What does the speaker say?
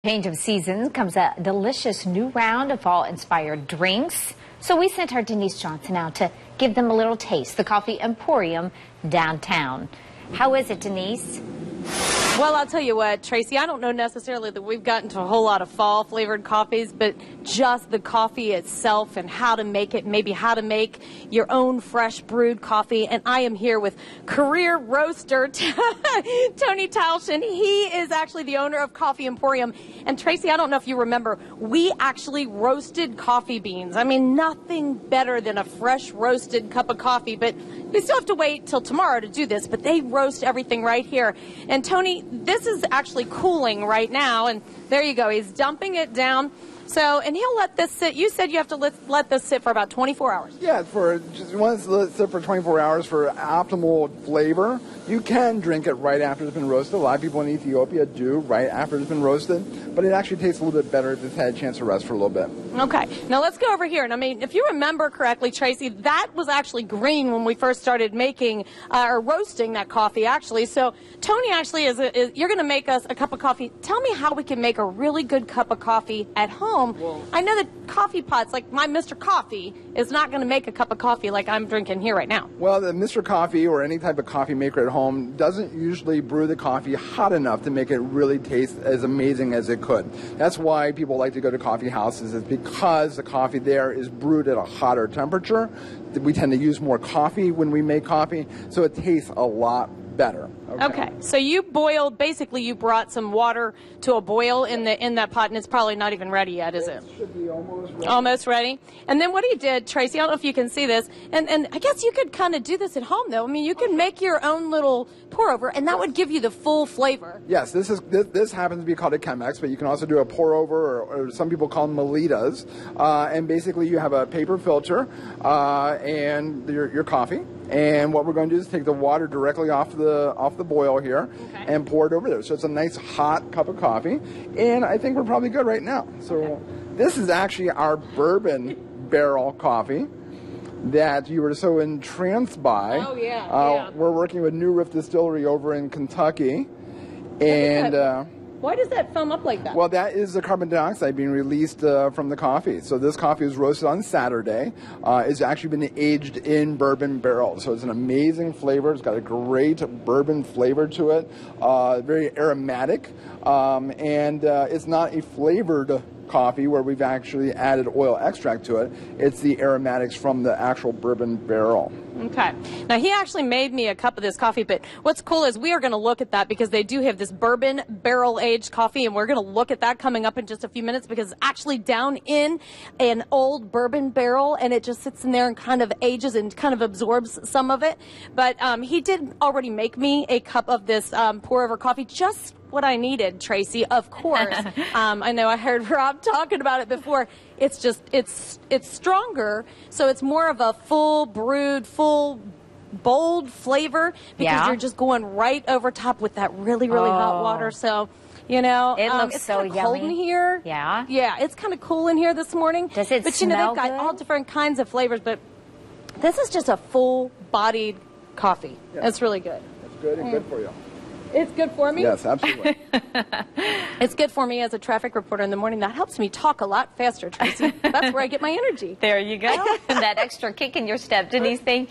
Change of seasons comes a delicious new round of fall-inspired drinks. So we sent our Denise Johnson out to give them a little taste. The Coffee Emporium downtown. How is it, Denise? Well, I'll tell you what, Tracy, I don't know necessarily that we've gotten to a whole lot of fall-flavored coffees, but just the coffee itself and how to make it, maybe how to make your own fresh brewed coffee. And I am here with career roaster Tony Talshin. He is actually the owner of Coffee Emporium. And Tracy, I don't know if you remember, we actually roasted coffee beans. I mean, nothing better than a fresh roasted cup of coffee, but we still have to wait till tomorrow to do this, but they roast everything right here. And Tony, this is actually cooling right now, and there you go. He's dumping it down. So, and he'll let this sit. You said you have to let this sit for about 24 hours. Yeah, once let it sit for 24 hours for optimal flavor. You can drink it right after it's been roasted. A lot of people in Ethiopia do right after it's been roasted, but it actually tastes a little bit better if it's had a chance to rest for a little bit. Okay, now let's go over here. And I mean, if you remember correctly, Tracy, that was actually green when we first started making or roasting that coffee, actually. So Tony actually you're going to make us a cup of coffee. Tell me how we can make a really good cup of coffee at home. Well, I know that coffee pots, like my Mr. Coffee, is not going to make a cup of coffee like I'm drinking here right now. Well, the Mr. Coffee or any type of coffee maker at home doesn't usually brew the coffee hot enough to make it really taste as amazing as it could. That's why people like to go to coffee houses, is because the coffee there is brewed at a hotter temperature. We tend to use more coffee when we make coffee, so it tastes a lot better. Okay, so you boiled, basically you brought some water to a boil in that pot, and it's probably not even ready yet, is it? It should be almost ready. Almost ready. And then what he did, Tracy, I don't know if you can see this, and I guess you could kind of do this at home, though. I mean, you can make your own little pour over, and that would give you the full flavor. Yes, this happens to be called a Chemex, but you can also do a pour over, or some people call them Melitas. And basically you have a paper filter and your coffee. And what we're going to do is take the water directly off the boil here, okay, and pour it over there. So it's a nice hot cup of coffee. And I think we're probably good right now. So okay, this is actually our bourbon barrel coffee that you were so entranced by. Oh, yeah. We're working with New Riff Distillery over in Kentucky. And why does that foam up like that? Well, that is the carbon dioxide being released from the coffee. So this coffee was roasted on Saturday. It's actually been aged in bourbon barrels. So it's an amazing flavor. It's got a great bourbon flavor to it. Very aromatic. And it's not a flavored coffee where we've actually added oil extract to it. It's the aromatics from the actual bourbon barrel. Okay. Now, he actually made me a cup of this coffee, but what's cool is we are going to look at that because they do have this bourbon barrel-aged coffee, and we're going to look at that coming up in just a few minutes because it's actually down in an old bourbon barrel, and it just sits in there and kind of ages and kind of absorbs some of it. But he did already make me a cup of this pour-over coffee, just what I needed, Tracy, of course. I know I heard Rob talking about it before. It's just, it's stronger, so it's more of a full brewed, full bold flavor because you're just going right over top with that really, really hot water. So, you know, it looks it's so yummy. Cold in here. Yeah. Yeah, it's kind of cool in here this morning. Does it But you know, smell they've got good? all different kinds of flavors, but this is just a full-bodied coffee. Yeah. It's really good. It's good and good for you. It's good for me? Yes, absolutely. It's good for me as a traffic reporter in the morning. That helps me talk a lot faster, Tracy. That's where I get my energy. There you go. That extra kick in your step. Denise, thank you.